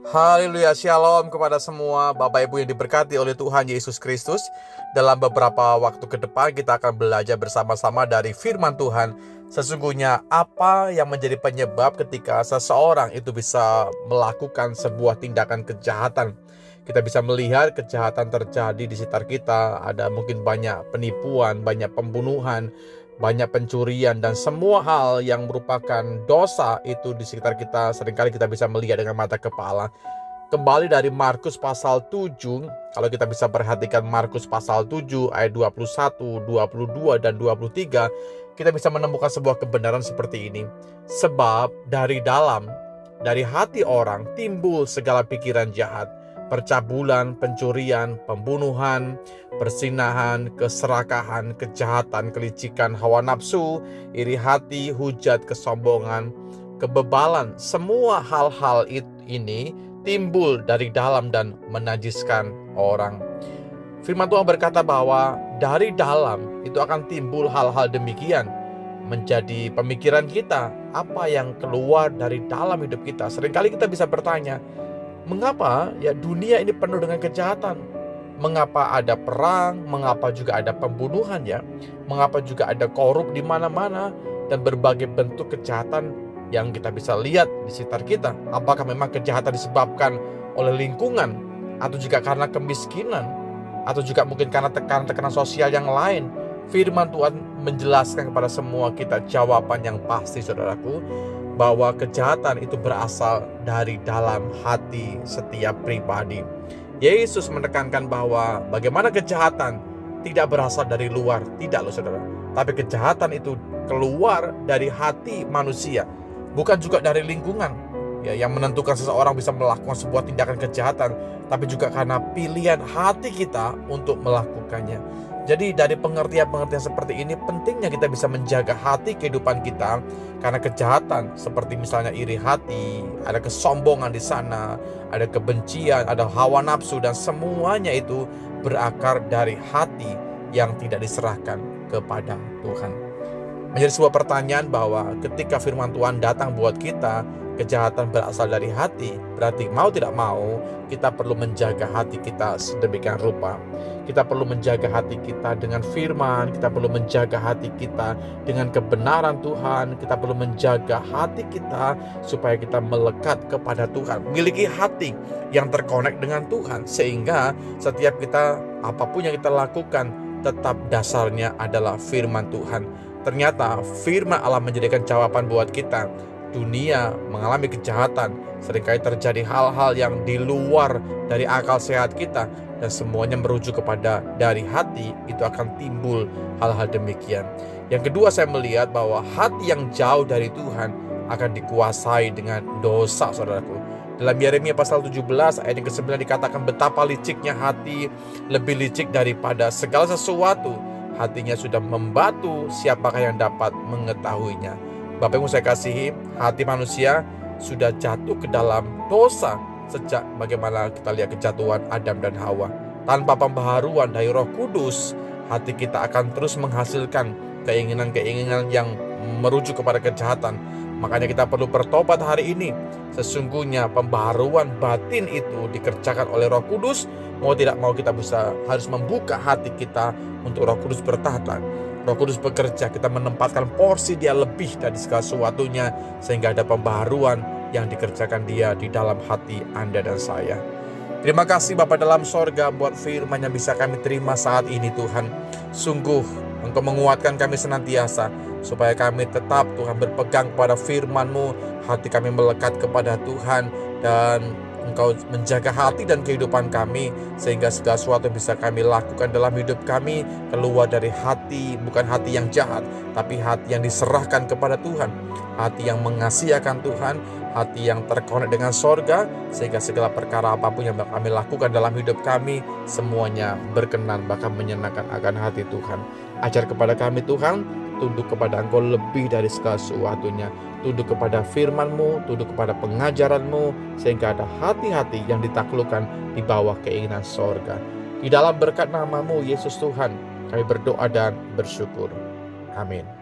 Haleluya, shalom kepada semua Bapak Ibu yang diberkati oleh Tuhan Yesus Kristus. Dalam beberapa waktu ke depan kita akan belajar bersama-sama dari firman Tuhan. Sesungguhnya apa yang menjadi penyebab ketika seseorang itu bisa melakukan sebuah tindakan kejahatan. Kita bisa melihat kejahatan terjadi di sekitar kita. Ada mungkin banyak penipuan, banyak pembunuhan, banyak pencurian, dan semua hal yang merupakan dosa itu di sekitar kita seringkali kita bisa melihat dengan mata kepala. Kembali dari Markus pasal 7, kalau kita bisa perhatikan Markus pasal 7 ayat 21, 22, dan 23, kita bisa menemukan sebuah kebenaran seperti ini. Sebab dari hati orang timbul segala pikiran jahat, percabulan, pencurian, pembunuhan, persinahan, keserakahan, kejahatan, kelicikan, hawa nafsu, iri hati, hujat, kesombongan, kebebalan. Semua hal-hal ini timbul dari dalam dan menajiskan orang. Firman Tuhan berkata bahwa dari dalam itu akan timbul hal-hal demikian. Menjadi pemikiran kita, apa yang keluar dari dalam hidup kita. Seringkali kita bisa bertanya, mengapa ya dunia ini penuh dengan kejahatan? Mengapa ada perang? Mengapa juga ada pembunuhan ya? Mengapa juga ada korup di mana-mana dan berbagai bentuk kejahatan yang kita bisa lihat di sekitar kita? Apakah memang kejahatan disebabkan oleh lingkungan, atau juga karena kemiskinan, atau juga mungkin karena tekanan sosial yang lain? Firman Tuhan menjelaskan kepada semua kita jawaban yang pasti, saudaraku, bahwa kejahatan itu berasal dari dalam hati setiap pribadi. Yesus menekankan bahwa bagaimana kejahatan tidak berasal dari luar, tidak loh saudara. Tapi kejahatan itu keluar dari hati manusia, bukan juga dari lingkungan ya, yang menentukan seseorang bisa melakukan sebuah tindakan kejahatan, tapi juga karena pilihan hati kita untuk melakukannya. Jadi dari pengertian-pengertian seperti ini pentingnya kita bisa menjaga hati kehidupan kita, karena kejahatan seperti misalnya iri hati, ada kesombongan di sana, ada kebencian, ada hawa nafsu, dan semuanya itu berakar dari hati yang tidak diserahkan kepada Tuhan. Menjadi sebuah pertanyaan bahwa ketika firman Tuhan datang buat kita, kejahatan berasal dari hati, berarti mau tidak mau kita perlu menjaga hati kita sedemikian rupa. Kita perlu menjaga hati kita dengan firman, kita perlu menjaga hati kita dengan kebenaran Tuhan, kita perlu menjaga hati kita supaya kita melekat kepada Tuhan, memiliki hati yang terkonek dengan Tuhan, sehingga setiap kita, apapun yang kita lakukan, tetap dasarnya adalah firman Tuhan. Ternyata firman Allah menjadikan jawaban buat kita. Dunia mengalami kejahatan, seringkali terjadi hal-hal yang di luar dari akal sehat kita, dan semuanya merujuk kepada dari hati itu akan timbul hal-hal demikian. Yang kedua, saya melihat bahwa hati yang jauh dari Tuhan akan dikuasai dengan dosa, saudaraku. Dalam Yeremia pasal 17 ayat yang ke-9 dikatakan betapa liciknya hati, lebih licik daripada segala sesuatu. Hatinya sudah membatu, siapakah yang dapat mengetahuinya? Bapak Ibu saya kasihi, hati manusia sudah jatuh ke dalam dosa sejak bagaimana kita lihat kejatuhan Adam dan Hawa. Tanpa pembaharuan dari Roh Kudus, hati kita akan terus menghasilkan keinginan-keinginan yang merujuk kepada kejahatan. Makanya kita perlu bertobat hari ini. Sesungguhnya pembaharuan batin itu dikerjakan oleh Roh Kudus. Mau tidak mau kita harus membuka hati kita untuk Roh Kudus bertahta. Roh Kudus bekerja, kita menempatkan porsi Dia lebih dari segala sesuatunya, sehingga ada pembaharuan yang dikerjakan Dia di dalam hati Anda dan saya. Terima kasih Bapa dalam sorga buat firman yang bisa kami terima saat ini Tuhan. Sungguh Engkau menguatkan kami senantiasa, supaya kami tetap Tuhan berpegang kepada firman-Mu, hati kami melekat kepada Tuhan, dan Engkau menjaga hati dan kehidupan kami, sehingga segala sesuatu yang bisa kami lakukan dalam hidup kami keluar dari hati, bukan hati yang jahat, tapi hati yang diserahkan kepada Tuhan, hati yang mengasihi akan Tuhan, hati yang terkonek dengan sorga, sehingga segala perkara apapun yang kami lakukan dalam hidup kami, semuanya berkenan bahkan menyenangkan akan hati Tuhan. Ajar kepada kami Tuhan, tunduk kepada Engkau lebih dari segala sesuatunya, tunduk kepada firman-Mu, tunduk kepada pengajaran-Mu, sehingga ada hati-hati yang ditaklukkan di bawah keinginan sorga. Di dalam berkat nama-Mu Yesus Tuhan, kami berdoa dan bersyukur. Amin.